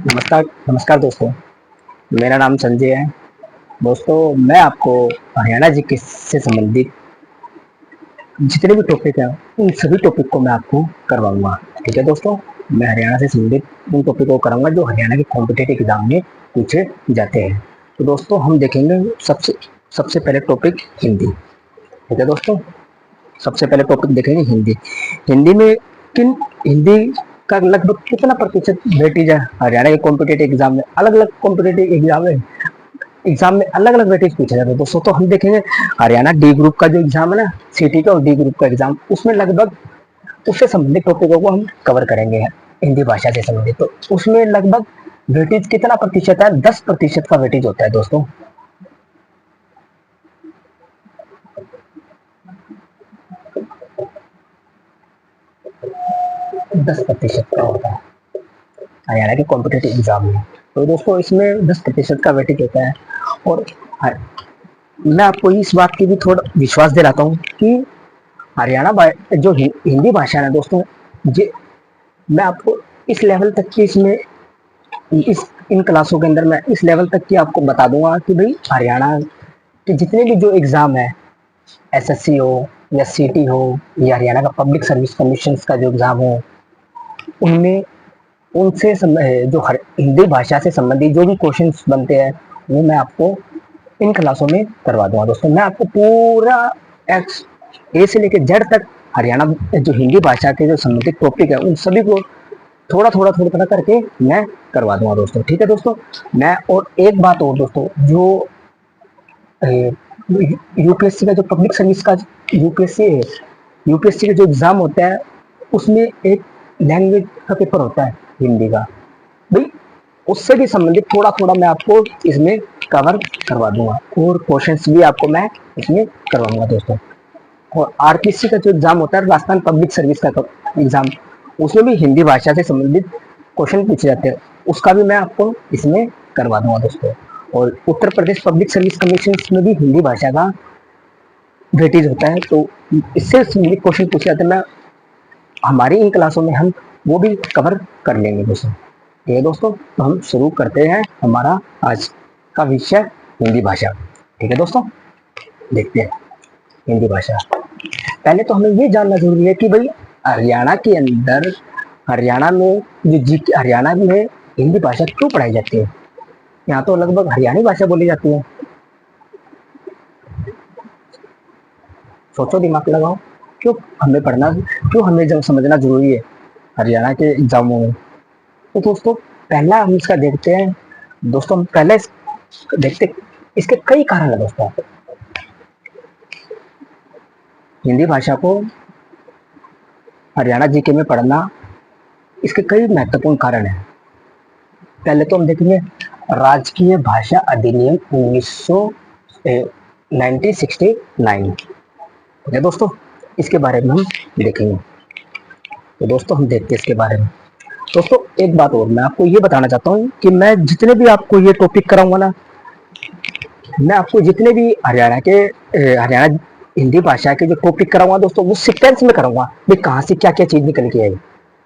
नमस्कार नमस्कार दोस्तों। मेरा नाम संजय है। दोस्तों, मैं आपको हरियाणा जी से संबंधित जितने भी टॉपिक हैं उन सभी टॉपिक को मैं आपको करवाऊंगा। ठीक है दोस्तों, मैं हरियाणा से संबंधित उन टॉपिक को कराऊंगा जो हरियाणा के कॉम्पिटिटिव एग्जाम में पूछे जाते हैं। तो दोस्तों, हम देखेंगे सबसे सबसे पहले टॉपिक हिंदी। ठीक है दोस्तों, सबसे पहले टॉपिक देखेंगे हिंदी। हिंदी में किन हिंदी का लगभग कितना प्रतिशत वेटेज है हरियाणा के कॉम्पिटेटिव एग्जाम में। अलग अलग कॉम्पिटेटिव एग्जाम में अलग अलग वेटेज पूछा जाता है दोस्तों। तो हम देखेंगे हरियाणा डी ग्रुप का जो एग्जाम है ना, सिटी का और डी ग्रुप का एग्जाम, उसमें लगभग उससे संबंधित टॉपिकों को हम कवर करेंगे हिंदी भाषा से संबंधित। तो उसमें लगभग वेटेज कितना प्रतिशत है? 10% का वेटेज होता है दोस्तों। 10% का होता है हरियाणा के कॉम्पिटेटिव एग्जाम में। तो दोस्तों, इसमें 10% का वेटेज होता है। और मैं आपको इस बात की भी थोड़ा विश्वास दिलाता हूँ कि जो हिंदी भाषा है दोस्तों, ये मैं आपको इस लेवल तक की इसमें इस इन क्लासों के अंदर मैं इस लेवल तक की आपको बता दूंगा कि भाई हरियाणा के जितने भी जो एग्जाम है, एसएससी हो या सीटी हो या हरियाणा का पब्लिक सर्विस कमीशन का जो एग्जाम हो, उनमें जो हिंदी भाषा से संबंधित जो भी क्वेश्चंस बनते हैं वो मैं आपको इन क्लासों में करवा दूंगा दोस्तों। मैं आपको पूरा एक्स ए से लेकर जेड तक हरियाणा जो हिंदी भाषा के जो संबंधित टॉपिक है उन सभी को थोड़ा करके मैं करवा दूंगा दोस्तों। ठीक है दोस्तों, मैं और एक बात और दोस्तों, जो यूपीएससी का जो पब्लिक सर्विस का यूपीएससी है, यूपीएससी का जो एग्जाम होता है उसमें एक लैंग्वेज का पेपर होता है हिंदी का। भाई, उससे भी संबंधित थोड़ा थोड़ा मैं आपको इसमें कवर करवा दूंगा और क्वेश्चंस भी आपको मैं इसमें करवाऊंगा दोस्तों। और आरपीसी का जो एग्जाम होता है, राजस्थान पब्लिक सर्विस का एग्जाम, उसमें भी हिंदी भाषा से संबंधित क्वेश्चन पूछे जाते हैं, उसका भी मैं आपको इसमें करवा दूंगा दोस्तों। और Uttar Pradesh public service commission में भी हिंदी भाषा का वेटेज होता है, तो इससे संबंधित क्वेश्चन पूछे जाते हैं। मैं हमारी इन क्लासों में हम वो भी कवर कर लेंगे दोस्तों। ठीक है दोस्तों, तो हम शुरू करते हैं हमारा आज का विषय हिंदी भाषा। ठीक है दोस्तों, देखते हैं हिंदी भाषा। पहले तो हमें ये जानना जरूरी है कि भाई हरियाणा के अंदर, हरियाणा में हरियाणा में हिंदी भाषा क्यों पढ़ाई जाती है। यहाँ तो लगभग हरियाणी भाषा बोली जाती है। सोचो, दिमाग लगाओ, क्यों हमें पढ़ना, क्यों हमें जब समझना जरूरी है हरियाणा के एग्जामों में। तो दोस्तों, पहला हम इसका देखते हैं दोस्तों, हम पहले देखते इसके कई कारण है दोस्तों। हिंदी भाषा को हरियाणा जीके में पढ़ना, इसके कई महत्वपूर्ण कारण हैं। पहले तो हम देखेंगे राजकीय भाषा अधिनियम 1969। ठीक है दोस्तों, इसके बारे में हम देखेंगे। तो दोस्तों, हम देखते हैं इसके बारे में। दोस्तों, एक बात और मैं आपको ये बताना चाहता हूँ कि मैं जितने भी आपको ये टॉपिक कराऊंगा ना, मैं आपको जितने भी हरियाणा हिंदी भाषा के जो टॉपिक कराऊंगा दोस्तों, वो सीक्वेंस में कराऊंगा भाई, कहाँ से क्या क्या चीज निकल के आई।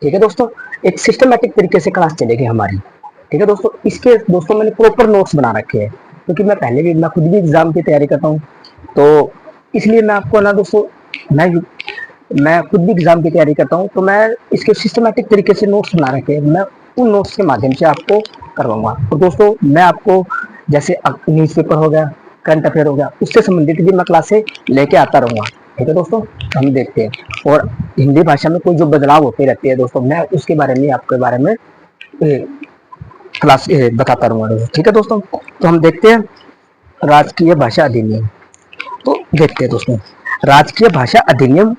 ठीक है दोस्तों, एक सिस्टमेटिक तरीके से क्लास चलेगी हमारी। ठीक है दोस्तों, इसके दोस्तों मैंने प्रॉपर नोट्स बना रखे हैं, क्योंकि मैं खुद भी एग्जाम की तैयारी करता हूँ। तो इसलिए मैं आपको ना दोस्तों, मैं मैं खुद भी एग्जाम की तैयारी करता हूँ, तो मैं इसके सिस्टमेटिक तरीके से नोट्स बना रखे हैं। मैं उन नोट्स के माध्यम से आपको करवाऊंगा। तो दोस्तों, मैं आपको जैसे न्यूज पेपर हो गया, करंट अफेयर हो गया, उससे संबंधित भी मैं क्लासे लेके आता रहूंगा। ठीक है दोस्तों, हम देखते हैं। और हिंदी भाषा में कोई जो बदलाव होते रहते हैं दोस्तों, मैं उसके बारे में आपके बारे में क्लास बताता रहूंगा। ठीक है दोस्तों, तो हम देखते हैं राजकीय भाषा अधिनियम। तो देखते हैं दोस्तों, राजकीय भाषा अधिनियम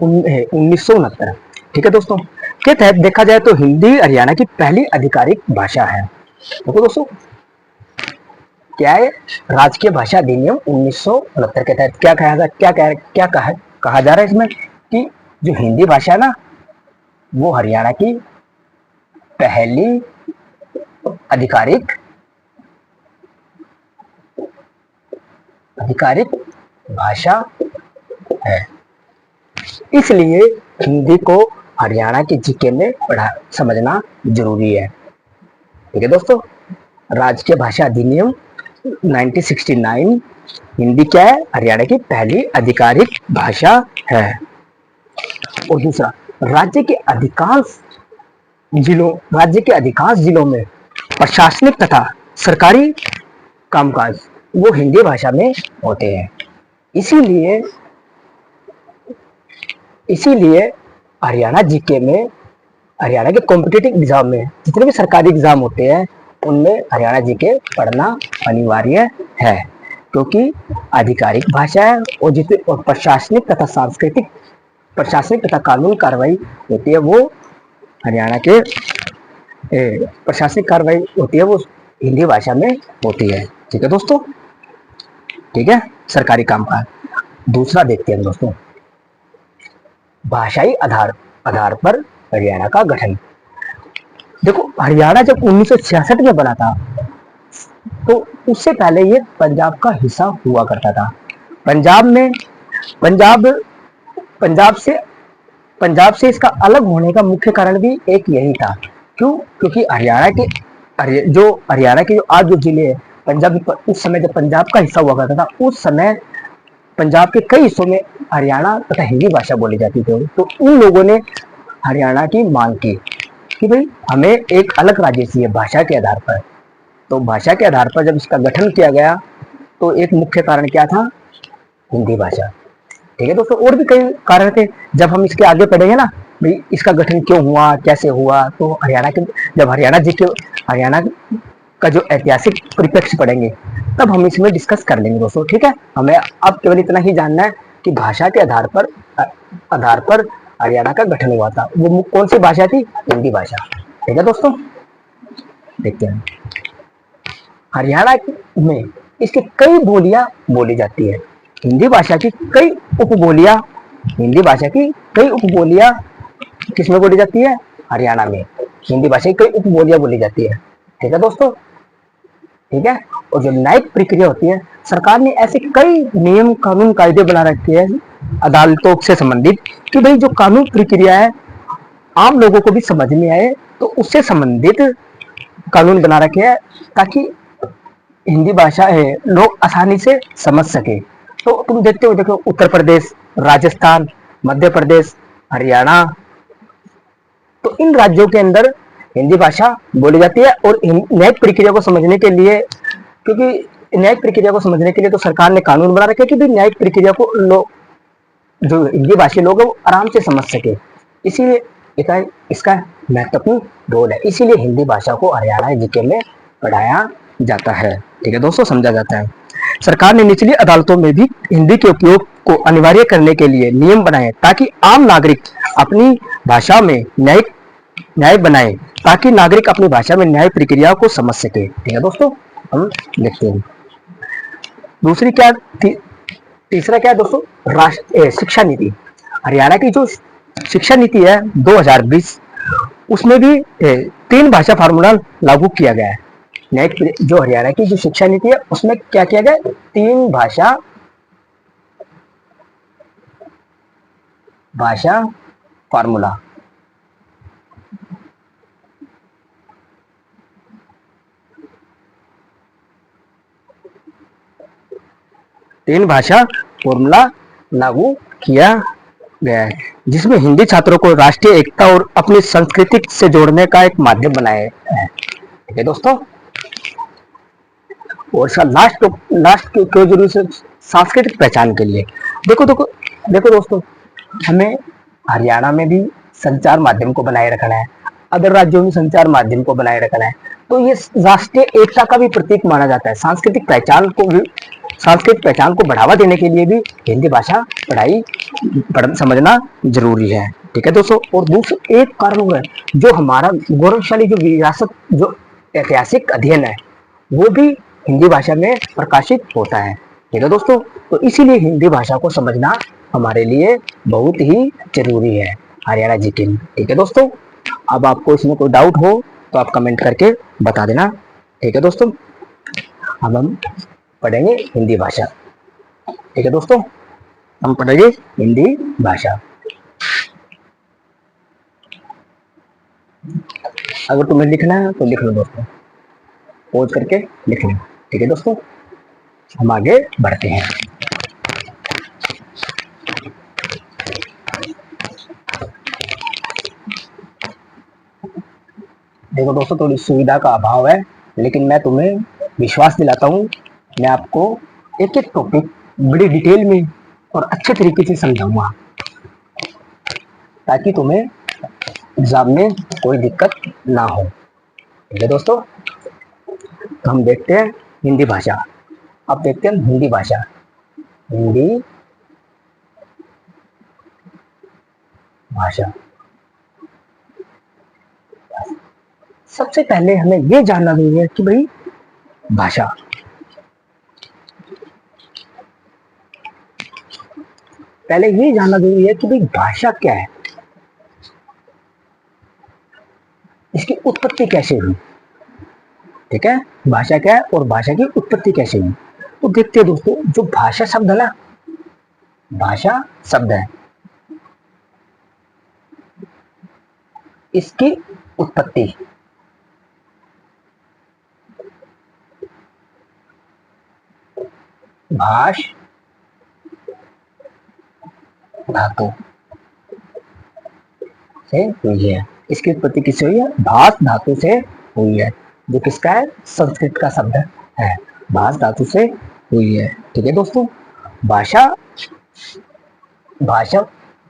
1969। ठीक है दोस्तों, के तहत देखा जाए तो हिंदी हरियाणा की पहली आधिकारिक भाषा है। देखो दोस्तों, क्या है, राजकीय भाषा अधिनियम 1969 के तहत कहा जा रहा है इसमें कि जो हिंदी भाषा है ना, वो हरियाणा की पहली आधिकारिक आधिकारिक भाषा है। इसलिए हिंदी को हरियाणा के जीके में समझना जरूरी है। ठीक है दोस्तों, राजकीय भाषा अधिनियम 1969 हिंदी क्या है, हरियाणा की पहली आधिकारिक भाषा है। और दूसरा, राज्य के अधिकांश राज्य के अधिकांश जिलों में प्रशासनिक तथा सरकारी कामकाज वो हिंदी भाषा में होते हैं। इसीलिए इसीलिए हरियाणा जीके में, हरियाणा के कॉम्पिटिटिव एग्जाम में जितने भी सरकारी एग्जाम होते हैं उनमें हरियाणा जीके पढ़ना अनिवार्य है, क्योंकि आधिकारिक भाषा है और जितने और प्रशासनिक तथा कानूनी कार्रवाई होती है वो हरियाणा के प्रशासनिक कार्रवाई होती है वो हिंदी भाषा में होती है। ठीक है दोस्तों, ठीक है, सरकारी कामकाज। दूसरा देखते हैं दोस्तों, भाषाई आधार पर हरियाणा का गठन। देखो, हरियाणा जब 1966 में बना था तो उससे पहले ये पंजाब का हिस्सा हुआ करता था। पंजाब में पंजाब पंजाब से पंजाब से इसका अलग होने का मुख्य कारण भी एक यही था। क्यों? क्योंकि हरियाणा के जो आज जो जिले हैं पंजाब, उस समय जब पंजाब का हिस्सा हुआ करता था उस समय पंजाब के कई हिस्सों में हरियाणा तथा हिंदी भाषा बोली जाती थी। तो उन लोगों ने हरियाणा की मांग की कि भाई हमें एक अलग राज्य चाहिए भाषा के आधार पर। तो भाषा के आधार पर जब इसका गठन किया गया तो एक मुख्य कारण क्या था? हिंदी भाषा। ठीक है दोस्तों, और भी कई कारण थे, जब हम इसके आगे पढ़ेंगे ना भाई इसका गठन क्यों हुआ, कैसे हुआ, तो जब हरियाणा का जो ऐतिहासिक परिप्रेक्ष्य पढ़ेंगे तब हम इसमें डिस्कस कर लेंगे दोस्तों। ठीक है, हमें अब केवल इतना ही जानना है कि भाषा के आधार पर हरियाणा का गठन हुआ था। वो कौन सी भाषा थी? हिंदी भाषा। ठीक है दोस्तों, देखते हैं हरियाणा में इसकी कई बोलियां बोली जाती है। हिंदी भाषा की कई उपबोलियां हिंदी भाषा की कई उपबोलियां किसमें बोली जाती है? हरियाणा में हिंदी भाषा की कई उपबोलियां बोली जाती है। ठीक है दोस्तों, ठीक है। और जो न्यायिक प्रक्रिया होती है, सरकार ने ऐसे कई नियम कानून कायदे बना रखे हैं अदालतों से संबंधित कि भाई जो कानून प्रक्रिया है आम लोगों को भी समझ में आए, तो उससे संबंधित कानून बना रखे हैं ताकि हिंदी भाषा है लोग आसानी से समझ सके। तो तुम देखते हो, देखो उत्तर प्रदेश, राजस्थान, मध्य प्रदेश, हरियाणा, तो इन राज्यों के अंदर हिंदी भाषा बोली जाती है। और न्यायिक प्रक्रिया को समझने के लिए, क्योंकि न्यायिक प्रक्रिया को समझने के लिए तो सरकार ने कानून बना रखे कि भी न्यायिक प्रक्रिया को लोग, जो हिंदी भाषी लोग हैं वो आराम से समझ सके। इसीलिए इसका महत्वपूर्ण रोल है। इसीलिए हिंदी भाषा को हरियाणा जीके में पढ़ाया जाता है। ठीक है दोस्तों, समझा जाता है। सरकार ने निचली अदालतों में भी हिंदी के उपयोग को अनिवार्य करने के लिए नियम बनाए ताकि आम नागरिक अपनी भाषा में न्याय बनाए, ताकि नागरिक अपनी भाषा में न्याय प्रक्रिया को समझ सके। ठीक है दोस्तों, हम देखते हैं दूसरी क्या तीसरा क्या है दोस्तों? शिक्षा नीति। हरियाणा की जो शिक्षा नीति है 2020, उसमें भी 3 भाषा फार्मूला लागू किया गया है। न्यायिक जो हरियाणा की जो शिक्षा नीति है उसमें क्या किया गया? 3 भाषा फार्मूला। तीन भाषा फॉर्मूला लागू किया गया है, जिसमें हिंदी छात्रों को राष्ट्रीय एकता और अपनी संस्कृति से जोड़ने का एक माध्यम बनाया है। ठीक है दोस्तों, और लास्ट क्यों जरूरी है? सांस्कृतिक पहचान के लिए। देखो दोस्तों, हमें हरियाणा में भी संचार माध्यम को बनाए रखना है, अदर राज्यों में संचार माध्यम को बनाए रखना है, तो ये राष्ट्रीय एकता का भी प्रतीक माना जाता है। सांस्कृतिक पहचान को बढ़ावा देने के लिए भी हिंदी भाषा समझना जरूरी है। ठीक है दोस्तों, और दूसरा एक कारण है जो हमारा गौरवशाली जो विरासत, जो ऐतिहासिक अध्ययन है वो भी हिंदी भाषा में प्रकाशित होता है। ठीक है दोस्तों, तो इसीलिए हिंदी भाषा को समझना हमारे लिए बहुत ही जरूरी है हरियाणा जीके में। ठीक है दोस्तों, अब आपको इसमें कोई डाउट हो तो आप कमेंट करके बता देना। ठीक है दोस्तों, अब हम पढ़ेंगे हिंदी भाषा। ठीक है दोस्तों, हम पढ़ेंगे हिंदी भाषा। अगर तुम्हें लिखना है तो लिख लो दोस्तों। पॉज करके लिख लें। ठीक है दोस्तों, हम आगे बढ़ते हैं। देखो दोस्तों, थोड़ी सुविधा का अभाव है, लेकिन मैं तुम्हें विश्वास दिलाता हूँ, मैं आपको एक एक टॉपिक बड़ी डिटेल में और अच्छे तरीके से समझाऊंगा, ताकि तुम्हें एग्जाम में कोई दिक्कत ना हो। ठीक है दोस्तों, तो हम देखते हैं हिंदी भाषा। अब देखते हैं हिंदी भाषा। हिंदी भाषा, सबसे पहले हमें ये जानना जरूरी है कि भाई भाषा, पहले ये जानना जरूरी है कि भाई भाषा क्या है, इसकी उत्पत्ति कैसे हुई। ठीक है, भाषा क्या है और भाषा की उत्पत्ति कैसे हुई। तो देखते हैं दोस्तों, जो भाषा शब्द है ना, भाषा शब्द है, इसकी उत्पत्ति भाष धातु से हुई है। इसकी उत्पत्ति किससे हुई है? भाष धातु से हुई है, जो किसका है? संस्कृत का शब्द है, भाष धातु से हुई है। ठीक है दोस्तों, भाषा, भाषा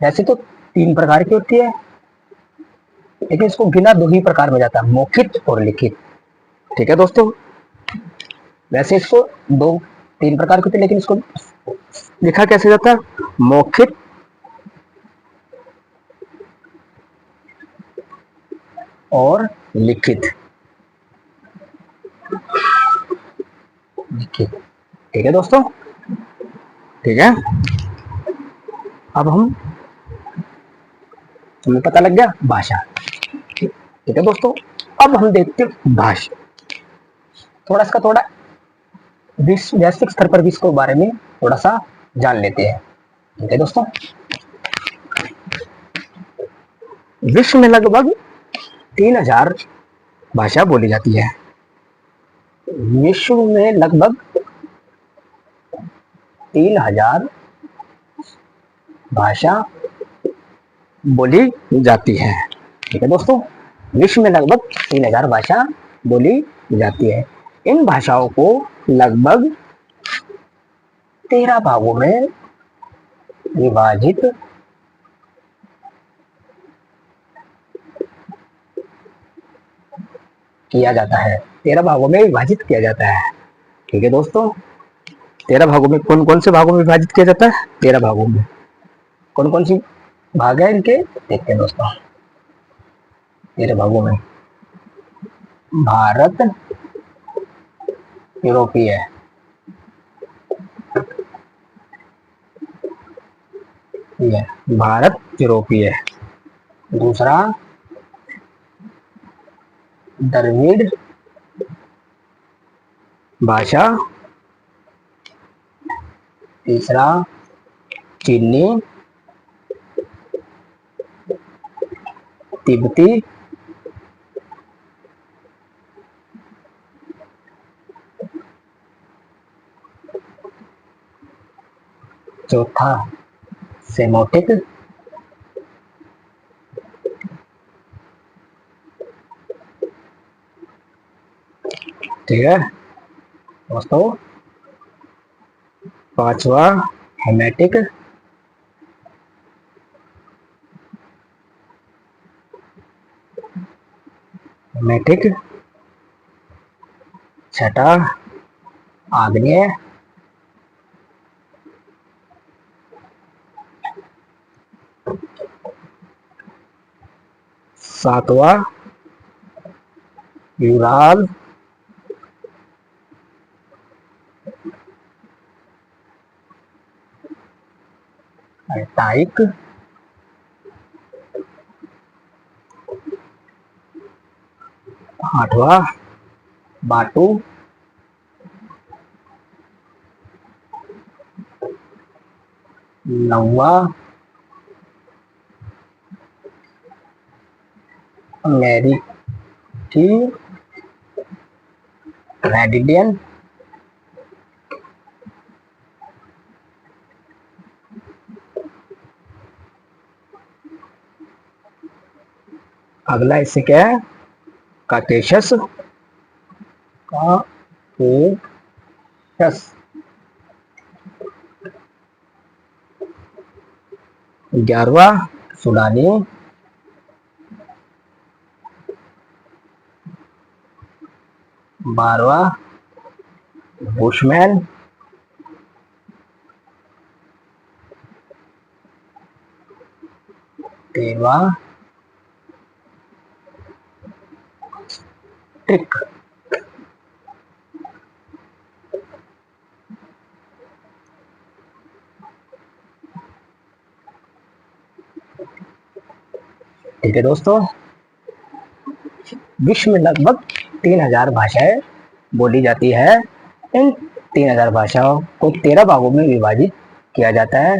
वैसे तो 3 प्रकार की होती है, लेकिन इसको गिना 2 ही प्रकार में जाता है, मौखिक और लिखित। ठीक है दोस्तों, वैसे इसको 2-3 प्रकार की होती है, लेकिन इसको लिखा कैसे जाता है? मौखिक और लिखित। लिखित, ठीक है दोस्तों। ठीक है, अब हम, हमें पता लग गया भाषा। ठीक है दोस्तों, अब हम देखते हैं भाषा, थोड़ा इसका थोड़ा वैश्विक स्तर पर भी इसको बारे में थोड़ा सा जान लेते हैं। ठीक है दोस्तों, विश्व में लगभग 3000 भाषा बोली जाती है। विश्व में लगभग 3000 भाषा बोली जाती है। ठीक है दोस्तों, विश्व में लगभग 3000 भाषा बोली जाती है। इन भाषाओं को लगभग 13 भागों में विभाजित किया जाता है। 13 भागों में विभाजित किया जाता है। ठीक है दोस्तों, 13 भागों में कौन कौन से भागों में विभाजित किया जाता है? 13 भागों में कौन कौन सी भाग है इनके, देखते हैं दोस्तों। 13 भागों में भारत यूरोपीय, भारत यूरोपीय। दूसरा द्रविड़ भाषा। तीसरा चीनी, तिब्बती, चौथा सेमोटिक, ठीक है दोस्तों। पांचवा हेमेटिक, हेमेटिक। छठा आग्नेय, सातवां यूराल, अल्टाइक। आठवां बाटू। नौवा अमेरिकी रेड इंडियन, अगला इससे क्या है, काकेशस, काकेशस, 11वां सुडानी, 12वां बुशमैन, 13वां ट्रिक। ठीक है दोस्तों, विश्व में लगभग 3000 भाषाएं बोली जाती है। इन 3000 भाषाओं को 13 भागों में विभाजित किया जाता है।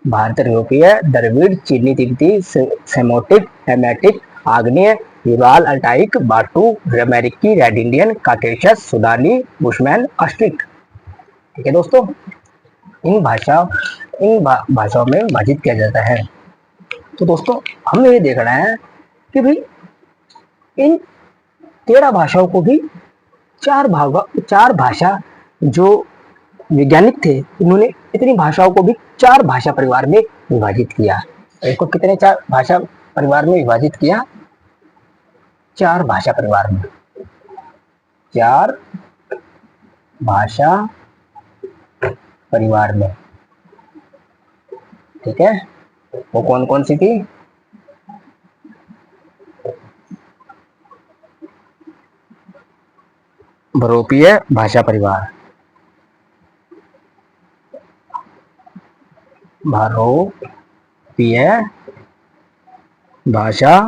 भारतीय, यूरोपीय, द्रविड़, चीनी, तिब्बती, सेमोटिक, हेमेटिक, आग्नेय, यूराल, अल्टाइक, बाटू, अमेरिकी, रेड इंडियन, काकेशस, सुडानी, बुशमैन, ऑस्ट्रिक। ठीक है दोस्तों, इन भाषाओं में विभाजित किया जाता है। तो दोस्तों हमें ये देखना है कि भाई इन 13 भाषाओं को भी चार भाषा, जो वैज्ञानिक थे उन्होंने इतनी भाषाओं को भी 4 भाषा परिवार में विभाजित किया। इसको कितने 4 भाषा परिवार में विभाजित किया? 4 भाषा परिवार में, 4 भाषा परिवार में। ठीक है, वो कौन कौन सी थी? बहुरूपीय भाषा परिवार, बहुरूपीय भाषा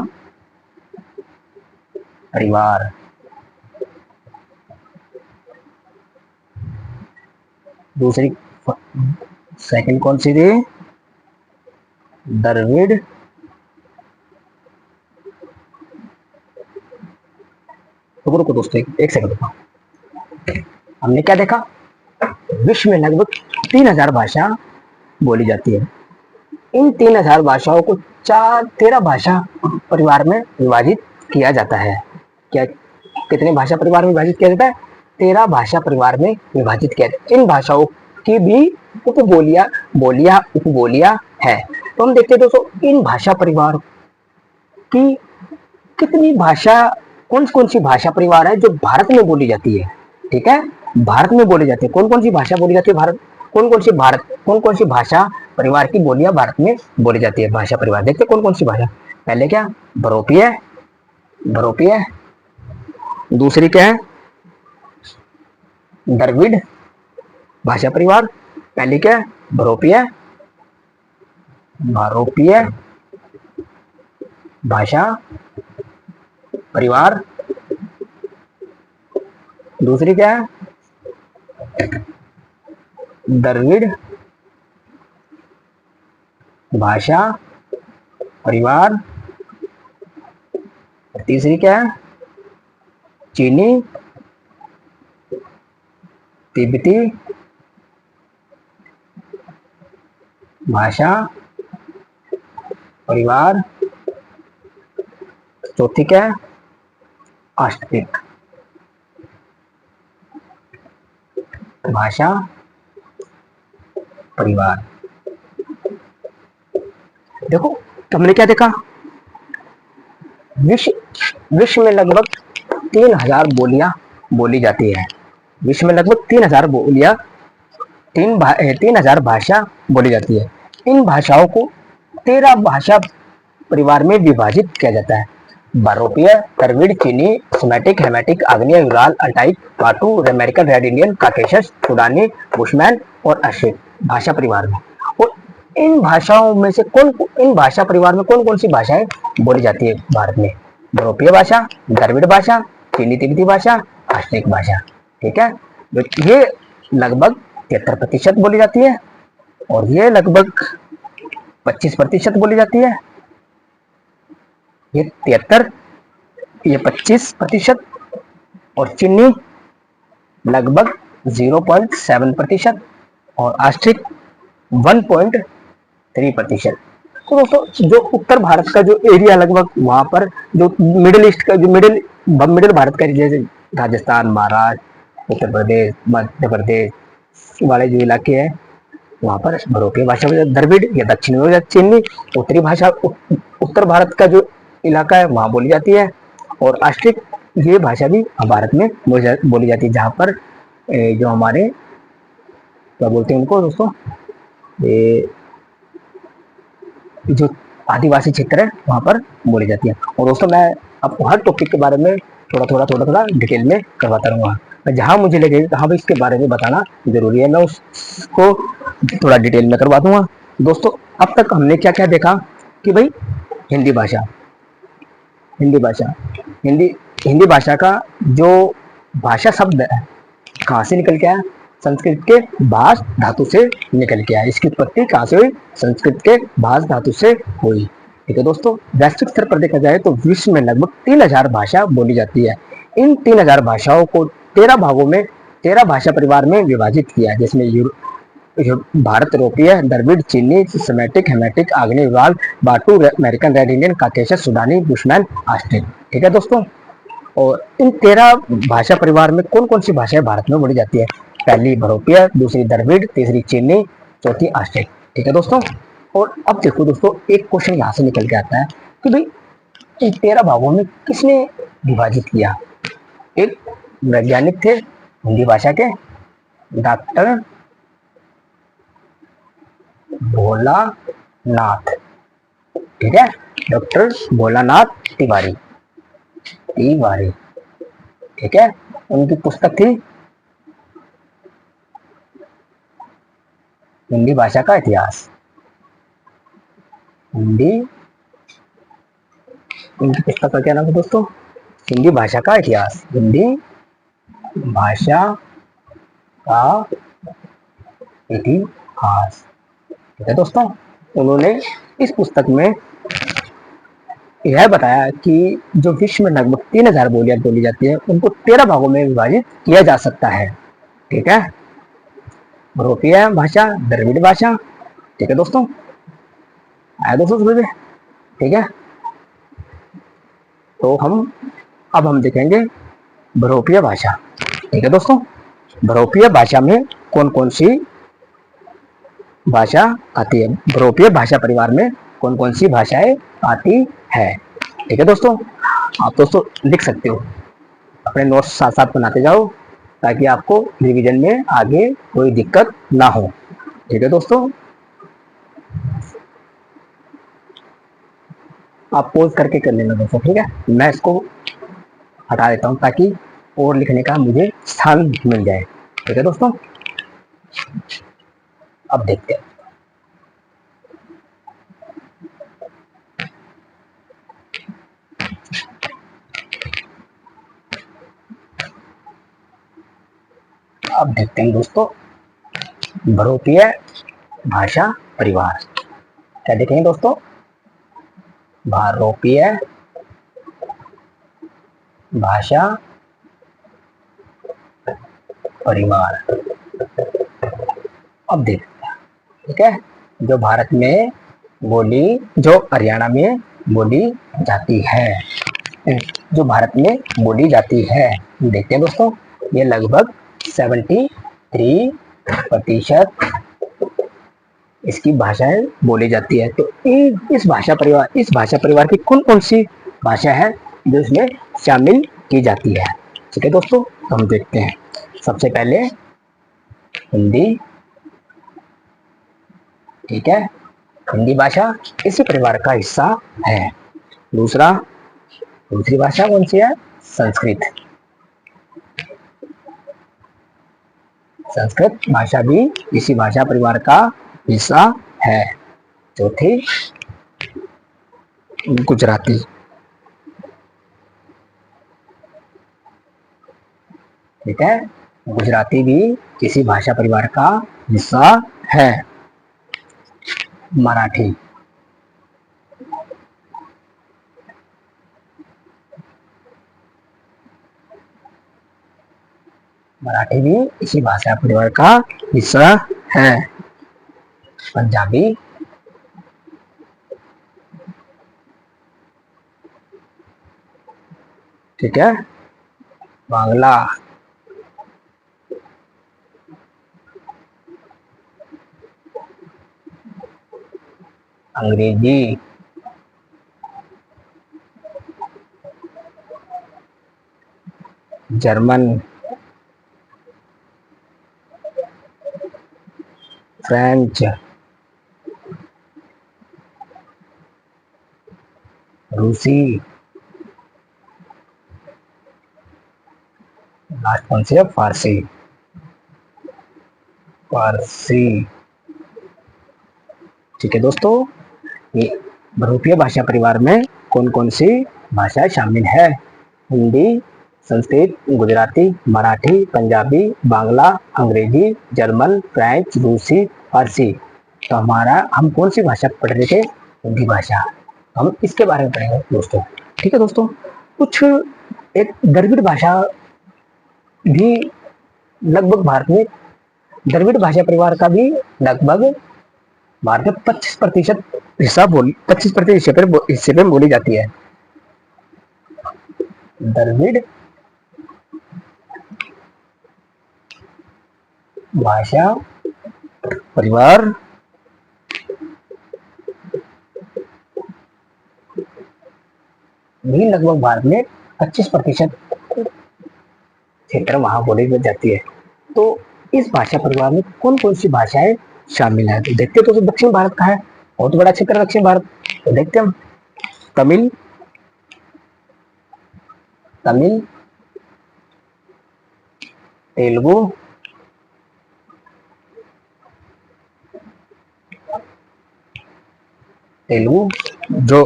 परिवार। दूसरी, सेकंड कौन सी थी? द्रविड़ रुको दोस्तों, एक सेकंड रुको। हमने क्या देखा? विश्व में लगभग 3000 भाषा बोली जाती है। इन 3000 भाषाओं को 13 भाषा परिवार में विभाजित किया जाता है। क्या, कितने भाषा परिवार में विभाजित किया जाता है? 13 भाषा परिवार में विभाजित किया जाता है। इन भाषाओं की भी उपबोलियां, बोलियां, उपबोलियां है। तो हम देखते हैं दोस्तों, इन भाषा परिवार की कितनी भाषा, कौन सी भाषा परिवार है जो भारत में बोली जाती है। ठीक है, भारत में बोली जाती है। कौन कौन सी भाषा बोली जाती है भारत, कौन कौन सी भाषा परिवार की बोलियां भारत में बोली जाती है? भाषा परिवार देखते कौन कौन सी भाषा। पहले क्या, बहुरूपीय, बहुरूपीय। दूसरी क्या है? द्रविड़ भाषा परिवार। पहली क्या है? बहुरूपीय, बहुरूपीय भाषा परिवार। दूसरी क्या है? द्रविड़ भाषा परिवार। तीसरी क्या है? चीनी तिब्बती भाषा परिवार। चौथी क्या है? ऑस्ट्रिक भाषा परिवार। देखो, तो हमने क्या देखा? विश्व में लगभग 3000 बोलियां बोली जाती है। विश्व में लगभग 3000 बोलियां, 3000 भाषा बोली जाती है। इन भाषाओं को 13 भाषा परिवार में विभाजित किया जाता है। बहुरूपीय, द्रविड़, चीनी, सेमेटिक, हेमेटिक, आग्नेय, Ural, Altaic, Bantu, American, red Indian, Caucasus, सुडानी, बुशमैन और ऑस्ट्रिक भाषा परिवार में। और इन भाषाओं में से इन भाषा परिवार में कौन कौन सी भाषाएं बोली जाती है भारत में? बहुरूपीय भाषा, द्रविड़ भाषा, चीनी तिब्बती भाषा, ऑस्ट्रिक भाषा। ठीक है, ये लगभग 73% बोली जाती है और ये लगभग 25% बोली जाती है। ये 73, ये 25% और चीनी लगभग 0.7% और आस्ट्रिक 1.3%। तो दोस्तों जो उत्तर भारत का जो एरिया लगभग वहां पर जो मिडिल ईस्ट का जो मिडिल मिडिल भारत का जैसे राजस्थान, महाराष्ट्र, उत्तर प्रदेश, मध्य प्रदेश वाले जो इलाके हैं वहां पर भरोके भाषा द्रविड़ या दक्षिणी या चीनी उत्तरी भाषा उत्तर भारत का जो इलाका है वहां बोली जाती है। और आस्ट्रिक ये भाषा भी भारत में बोली जाती है, जहाँ पर जो हमारे क्या बोलते हैं उनको दोस्तों, ये जो आदिवासी क्षेत्र है वहां पर बोली जाती है। और दोस्तों मैं आपको हर टॉपिक के बारे में थोड़ा थोड़ा डिटेल में करवाता रहूंगा। मैं जहां मुझे लगेगा कहाँ भी इसके बारे में बताना जरूरी है मैं उसको थोड़ा डिटेल में करवा दूंगा। दोस्तों अब तक हमने क्या क्या देखा कि भाई हिंदी भाषा, हिंदी भाषा, हिंदी हिंदी भाषा का जो भाषा शब्द है कहाँ से निकल के आया, संस्कृत के भाष धातु से निकल के आया। इसकी उत्पत्ति कहाँ से हुई, संस्कृत के भाष धातु से हुई। ठीक है दोस्तों, वैश्विक स्तर पर देखा जाए तो विश्व में लगभग 3000 भाषा बोली जाती है। इन 3000 भाषाओं को 13 भागों में 13 भाषा परिवार में विभाजित किया है, जिसमें भारत यूरोपीय, द्रविड़, चीनी, सेमेटिक, हेमेटिक, आग्नेय Ural, Bantu, American red Indian, Caucasus, सुडानी, बुशमैन, ऑस्ट्रिक। ठीक है दोस्तों, और इन 13 भाषा परिवार में कौन कौन सी भाषाएं भारत में बोली जाती है? पहली बरोपिया, दूसरी द्रविड़, तीसरी चीनी, चौथी ऑस्ट्रिक। ठीक है दोस्तों, और अब देखो दोस्तों एक क्वेश्चन यहाँ से निकल के आता है कि भाई इन 13 भागों में किसने विभाजित किया? एक वैज्ञानिक थे हिंदी भाषा के, डॉक्टर भोलानाथ। ठीक है, डॉक्टर भोलानाथ तिवारी, तिवारी। ठीक है, उनकी पुस्तक थी हिंदी भाषा का इतिहास। हिंदी, उनकी पुस्तक का क्या नाम है दोस्तों? हिंदी भाषा का इतिहास, हिंदी भाषा का इतिहास। ठीक है दोस्तों, उन्होंने इस पुस्तक में यह बताया कि जो विश्व में लगभग 3000 बोलियां बोली जाती है उनको 13 भागों में विभाजित किया जा सकता है। ठीक है, यूरोपीय भाषा, द्रविड़ भाषा। ठीक है दोस्तों, आया दोस्तों समझ में? ठीक है, तो हम देखेंगे बरोपिया भाषा। ठीक है दोस्तों, बरोपिया भाषा में कौन कौन सी भाषा आती है, बरोपिया भाषा परिवार में कौन कौन सी भाषाएं आती है। ठीक है दोस्तों, आप दोस्तों लिख सकते हो, अपने नोट्स साथ साथ बनाते जाओ ताकि आपको रिवीजन में आगे कोई दिक्कत ना हो। ठीक है दोस्तों, आप पोज करके कर लेना दोस्तों। ठीक है, मैं इसको हटा देता हूँ ताकि और लिखने का मुझे स्थान मिल जाए। ठीक है दोस्तों, अब देखते हैं। अब देखते हैं दोस्तों बरोपिय भाषा परिवार। क्या देखेंगे दोस्तों? बरोपिय भाषा परिवार। अब देखते हैं। ठीक है, जो भारत में बोली, जो हरियाणा में बोली जाती है, जो भारत में बोली जाती है, देखते हैं दोस्तों, ये लगभग 73% इसकी भाषाएं बोली जाती है। तो इस भाषा परिवार की कौन कौन सी भाषा है जो इसमें शामिल की जाती है? ठीक है दोस्तों, तो हम देखते हैं। सबसे पहले हिंदी। ठीक है, हिंदी भाषा इसी परिवार का हिस्सा है। दूसरी भाषा कौन सी है? संस्कृत। संस्कृत भाषा भी इसी भाषा परिवार का हिस्सा है। चौथी गुजराती। ठीक है, गुजराती भी इसी भाषा परिवार का हिस्सा है। मराठी। मराठी भी इसी भाषा परिवार का हिस्सा है। पंजाबी, ठीक है, बांग्ला, अंग्रेजी, जर्मन, फ्रेंच, रूसी, लास्ट कौन सी है, फारसी। फारसी, ठीक है दोस्तों, ये बहुरूपीय भाषा परिवार में कौन कौन सी भाषाएं शामिल है? हिंदी, संस्कृत, गुजराती, मराठी, पंजाबी, बांग्ला, अंग्रेजी, जर्मन, फ्रेंच, रूसी, फारसी। तो हमारा हम कौन सी भाषा पढ़ रहे थे? हिंदी भाषा। हम इसके बारे में पढ़ेंगे दोस्तों, ठीक है दोस्तों। कुछ एक द्रविड़ भाषा भी लगभग भारत में, द्रविड़ भाषा परिवार का भी लगभग भारत में 25% हिस्सा बोली, 25% हिस्से पे बोली जाती है। द्रविड़ भाषा परिवार भी लगभग भारत में 25% क्षेत्र वहां बोली जाती है। तो इस भाषा परिवार में कौन कौन सी भाषाएं शामिल है? तो देखते तो दक्षिण भारत का है, बहुत बड़ा क्षेत्र दक्षिण भारत। तो देखते हम, तमिल, तमिल, तेलुगु, तेलुगु जो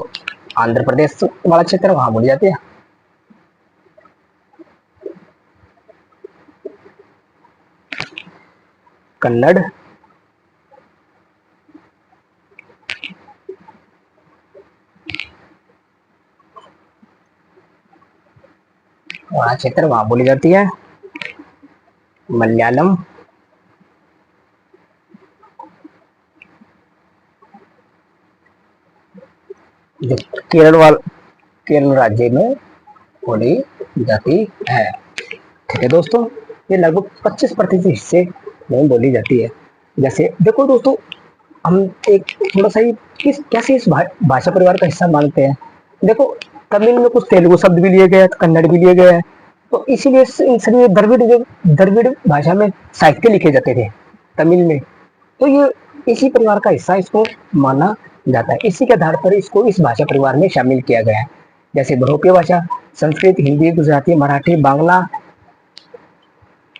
आंध्र प्रदेश वाला क्षेत्र वहां बोली जाती है। कन्नड़, वहां क्षेत्र वहां बोली जाती है। मलयालम, जो केरल राज्य में बोली जाती है, ठीक है दोस्तों। ये लगभग 25% हिस्से में बोली जाती है। जैसे देखो दोस्तों, हम एक थोड़ा सा ही कैसे इस भाषा परिवार का हिस्सा मानते हैं। देखो, तमिल में कुछ तेलुगु शब्द भी लिए गए हैं, कन्नड़ भी लिए गए हैं। तो इसीलिए इन सभी द्रविड़ भाषा में साहित्य लिखे जाते थे तमिल में। तो ये इसी परिवार का हिस्सा इसको माना जाता है। इसी के आधार पर इसको इस भाषा परिवार में शामिल किया गया है। जैसे बहुरूपीय भाषा, संस्कृत, हिंदी, गुजराती, मराठी, बांग्ला,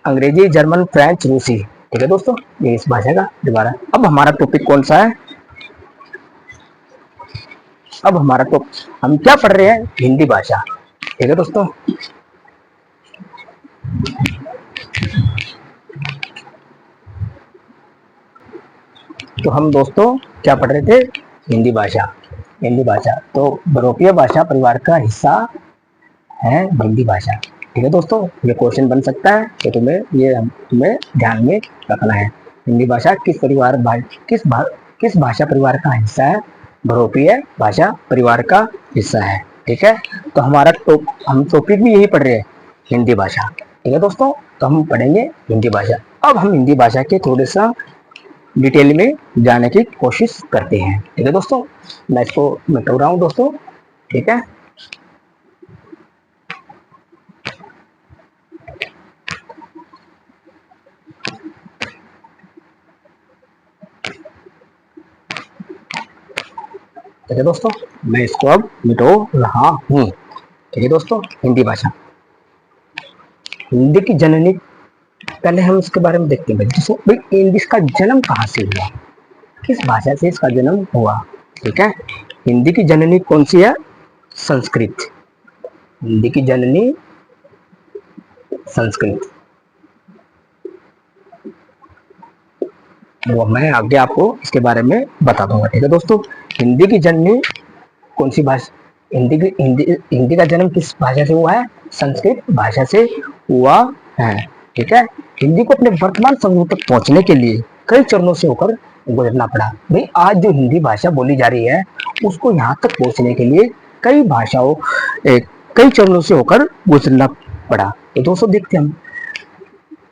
अंग्रेजी, जर्मन, फ्रेंच, रूसी, ठीक है दोस्तों, ये इस भाषा का दोबारा। अब हमारा टॉपिक कौन सा है? अब हमारा तो हम क्या पढ़ रहे हैं? हिंदी भाषा, ठीक है दोस्तों। तो हम दोस्तों क्या पढ़ रहे थे? हिंदी भाषा। हिंदी भाषा तो बहुरूपीय भाषा परिवार का हिस्सा है हिंदी भाषा, ठीक है दोस्तों। ये क्वेश्चन बन सकता है, तो तुम्हें ध्यान में रखना है। हिंदी भाषा किस भाषा परिवार का हिस्सा है? बहुरूपीय भाषा परिवार का हिस्सा है, ठीक है। तो हम टॉपिक भी यही पढ़ रहे हैं, हिंदी भाषा, ठीक है दोस्तों। तो हम पढ़ेंगे हिंदी भाषा। अब हम हिंदी भाषा के थोड़े सा डिटेल में जाने की कोशिश करते हैं, ठीक है दोस्तों। मैं इसको मिटा रहा हूँ दोस्तों, ठीक है। ठीक है दोस्तों, मैं इसको अब मिटो रहा हूँ, ठीक है दोस्तों। हिंदी भाषा, हिंदी की जननी, पहले हम इसके बारे में देखते हैं भाई इसका जन्म कहाँ से हुआ, किस भाषा से इसका जन्म हुआ, ठीक है। हिंदी की जननी कौन सी है? संस्कृत। हिंदी की जननी संस्कृत। वो मैं आगे आपको इसके बारे में बता दूंगा, ठीक है दोस्तों। हिंदी की जननी कौन सी भाषा? हिंदी का जन्म किस भाषा से हुआ है? संस्कृत भाषा से हुआ है, ठीक है। हिंदी को अपने वर्तमान स्वरूप तक पहुंचने के लिए कई चरणों से होकर गुजरना पड़ा। भाई आज जो हिंदी भाषा बोली जा रही है उसको यहाँ तक पहुंचने के लिए कई भाषाओं कई चरणों से होकर गुजरना पड़ा। तो दोस्तों देखते हम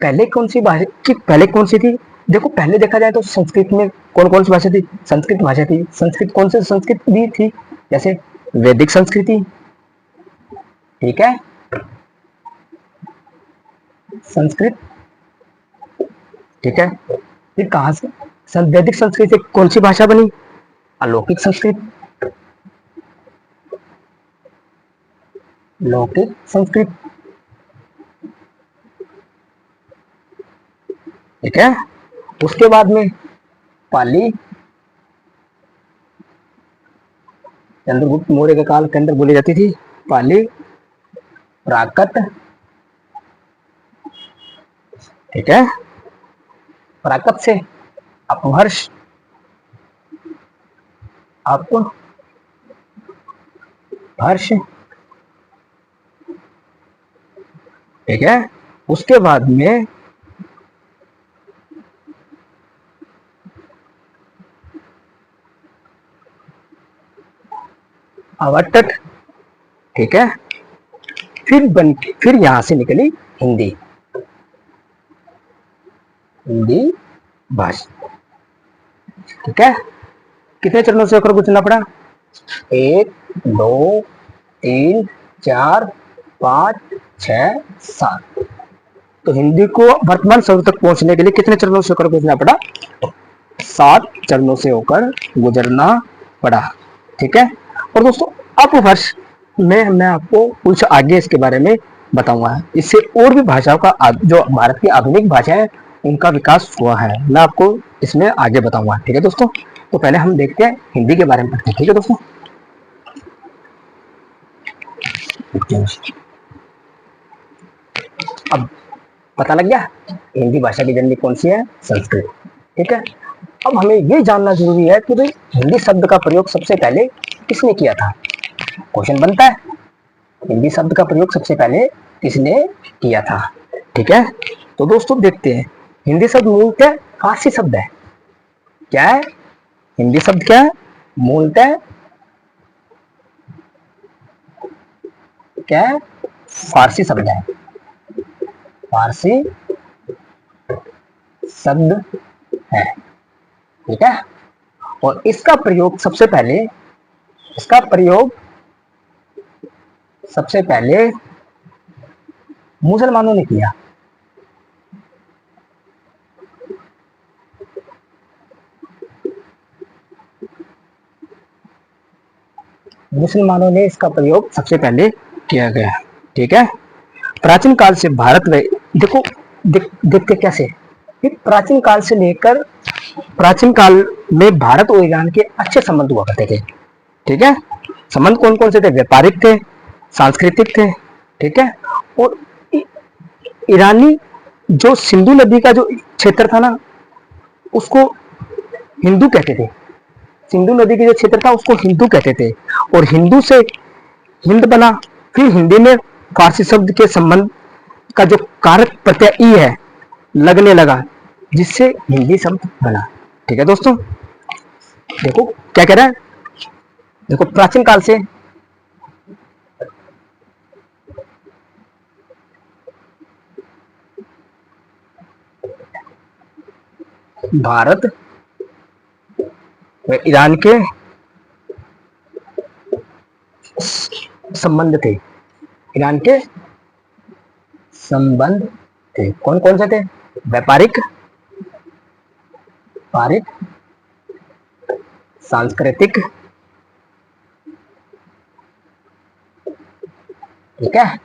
पहले कौन सी भाषा की पहले कौन सी थी। देखो पहले देखा जाए तो संस्कृत में कौन कौन सी भाषा थी। संस्कृत भाषा थी। संस्कृत कौन सी संस्कृत भी थी, जैसे वैदिक संस्कृति, ठीक है, संस्कृत, ठीक है। फिर कहां से वैदिक संस्कृत से कौन सी भाषा बनी, अलौकिक संस्कृत, लौकिक संस्कृत, ठीक है। उसके बाद में पाली, चंद्रगुप्त मौर्य के काल के अंदर बोली जाती थी पाली, प्राकृत, ठीक है। प्राकृत से अपभ्रंश, अपभ्रंश, ठीक है। उसके बाद में अवटट, ठीक है। फिर यहां से निकली हिंदी, हिंदी भाषा, ठीक है। कितने चरणों से होकर गुजरना पड़ा, 1 2 3 4 5 6 7। तो हिंदी को वर्तमान स्वरूप तक पहुंचने के लिए कितने चरणों से होकर गुजरना पड़ा, 7 चरणों से होकर गुजरना पड़ा, ठीक है। और दोस्तों अपभ्रंश में मैं आपको कुछ आगे इसके बारे में बताऊंगा। इससे और भी भाषाओं का जो भारत की आधुनिक भाषा है उनका विकास हुआ है, मैं आपको इसमें आगे बताऊंगा, ठीक है दोस्तों। तो पहले हम देखते हैं हिंदी के बारे में पढ़ते हैं, ठीक है दोस्तों। अब पता लग गया हिंदी भाषा की जननी कौन सी है, संस्कृत, ठीक है। अब हमें ये जानना जरूरी है कि भाई हिंदी शब्द का प्रयोग सबसे पहले किसने किया था। क्वेश्चन बनता है हिंदी शब्द का प्रयोग सबसे पहले किसने किया था, ठीक है। तो दोस्तों देखते हैं हिंदी शब्द मूलतः फारसी शब्द है। क्या है हिंदी शब्द, क्या है मूलतः, क्या है फारसी शब्द है, फारसी शब्द है, ठीक है। और इसका प्रयोग सबसे पहले मुसलमानों ने किया। मुसलमानों ने इसका प्रयोग सबसे पहले किया गया, ठीक है। प्राचीन काल से भारत में देखो देखते कैसे प्राचीन काल से लेकर प्राचीन काल में भारत और ईरान के अच्छे संबंध हुआ करते थे, ठीक है। संबंध कौन कौन से थे, व्यापारिक थे, सांस्कृतिक थे, ठीक है। और ईरानी जो सिंधु नदी का जो क्षेत्र था ना उसको हिंदू कहते थे, सिंधु नदी के जो क्षेत्र था उसको हिंदू कहते थे। और हिंदू से हिंद बना, फिर हिंदी में फारसी शब्द के संबंध का जो कारक प्रत्यय ई है लगने लगा जिससे हिंदी शब्द बना, ठीक है दोस्तों। देखो क्या कह रहा है, देखो प्राचीन काल से भारत व ईरान के संबंध थे, ईरान के संबंध थे। कौन कौन से थे, व्यापारिक, सांस्कृतिक, ठीक है,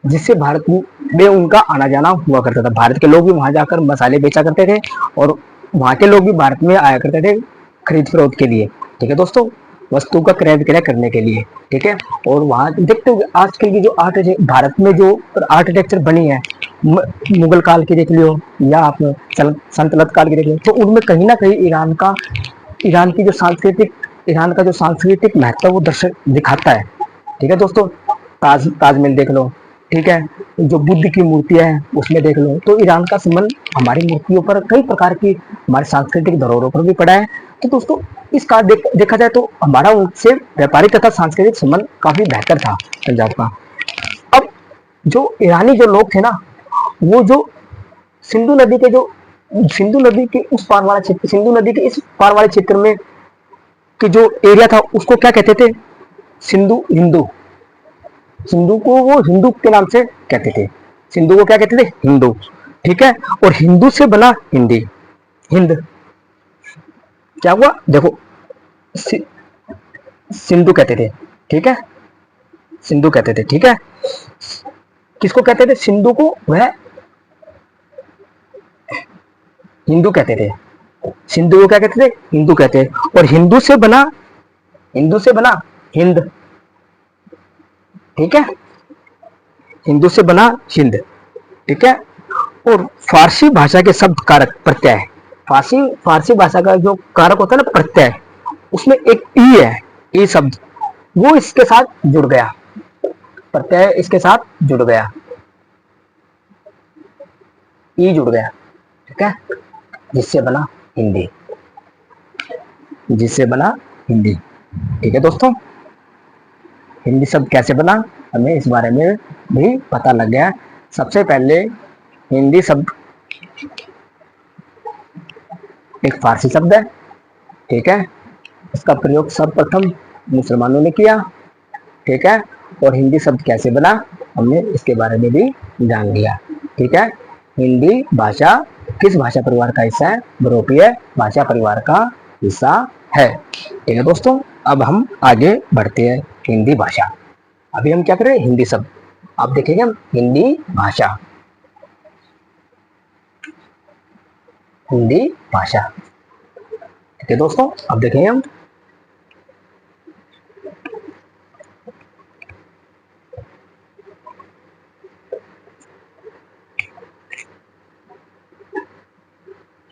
जिससे भारत में उनका आना जाना हुआ करता था। भारत के लोग भी वहां जाकर मसाले बेचा करते थे और वहां के लोग भी भारत में आया करते थे खरीद फरोख्त के लिए, ठीक है दोस्तों, वस्तु का क्रय विक्रय करने के लिए, ठीक है। और वहां देखते हो आजकल की जो आर्ट है भारत में जो आर्किटेक्चर बनी है, मुगल काल की देख लियो या आप सल्तनत काल की देख लियो, तो उनमें कहीं ना कहीं ईरान की जो ईरान का जो सांस्कृतिक महत्व वो दर्शक दिखाता है, ठीक है दोस्तों। ताजमहल देख लो, ठीक है, जो बुद्ध की मूर्तियां है उसमें देख लो, तो ईरान का संबंध हमारी मूर्तियों पर, कई प्रकार की हमारे सांस्कृतिक धरोहरों पर भी पड़ा है। तो दोस्तों इस कार देखा जाए तो हमारा उनसे व्यापारिक तथा सांस्कृतिक संबंध काफी बेहतर था पंजाब का। अब जो ईरानी जो लोग थे ना, वो जो सिंधु नदी के जो सिंधु नदी के उस पार वाला क्षेत्र, सिंधु नदी के इस पार वाले क्षेत्र में कि जो एरिया था उसको क्या कहते थे, सिंधु हिंदू, सिंधु को वो हिंदू के नाम से कहते थे, सिंधु को क्या कहते थे, हिंदू। ठीक है, और हिंदू से बना हिंदी, हिंद। क्या हुआ देखो, सिंधु कहते थे, ठीक है, सिंधु कहते थे, ठीक है, किसको कहते थे, सिंधु को वह हिंदू कहते थे, सिंधु को क्या कहते थे, हिंदू कहते थे, और हिंदू से बना, हिंदू से बना हिंद, ठीक है, हिंदू से बना हिंद, ठीक है। और फारसी भाषा के शब्द कारक प्रत्यय, फारसी भाषा का जो कारक होता है ना प्रत्यय, उसमें एक ई है, ई शब्द, वो इसके साथ जुड़ गया, प्रत्यय इसके साथ जुड़ गया, ई जुड़ गया, ठीक है, जिससे बना हिंदी, जिससे बना हिंदी। ठीक है दोस्तों, हिंदी शब्द कैसे बना हमें इस बारे में भी पता लग गया। सबसे पहले हिंदी शब्द एक फारसी शब्द है, ठीक है, इसका प्रयोग सर्वप्रथम मुसलमानों ने किया, ठीक है, और हिंदी शब्द कैसे बना हमने इसके बारे में भी जान लिया, ठीक है। हिंदी भाषा किस भाषा परिवार का हिस्सा है, यूरोपीय भाषा परिवार का हिस्सा है, ठीक है दोस्तों। अब हम आगे बढ़ते हैं, हिंदी भाषा, अभी हम क्या कर रहे हैं, हिंदी शब्द, आप देखेंगे हम हिंदी भाषा, हिंदी भाषा, ठीक है दोस्तों, अब देखेंगे हम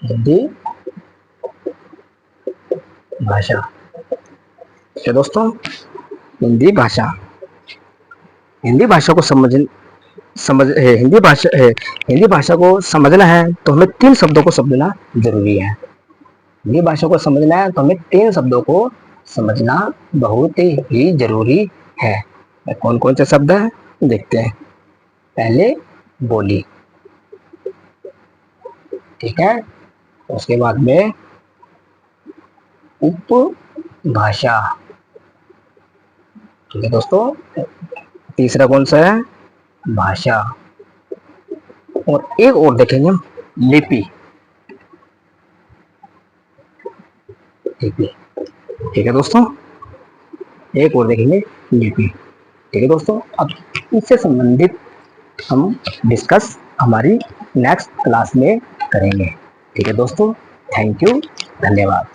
हिंदी भाषा, ठीक है दोस्तों, हिंदी भाषा, हिंदी भाषा को हिंदी भाषा को समझना है तो हमें तीन शब्दों को समझना जरूरी है, हिंदी भाषा को समझना है तो हमें तीन शब्दों को समझना बहुत ही जरूरी है। कौन कौन से शब्द हैं देखते हैं, पहले बोली, ठीक है, उसके बाद में उपभाषा, ठीक है दोस्तों, तीसरा कौन सा है, भाषा, और एक और देखेंगे हम लिपि, लिपि, ठीक है दोस्तों, एक और देखेंगे लिपि, ठीक है दोस्तों। अब इससे संबंधित हम डिस्कस हमारी नेक्स्ट क्लास में करेंगे, ठीक है दोस्तों, थैंक यू, धन्यवाद।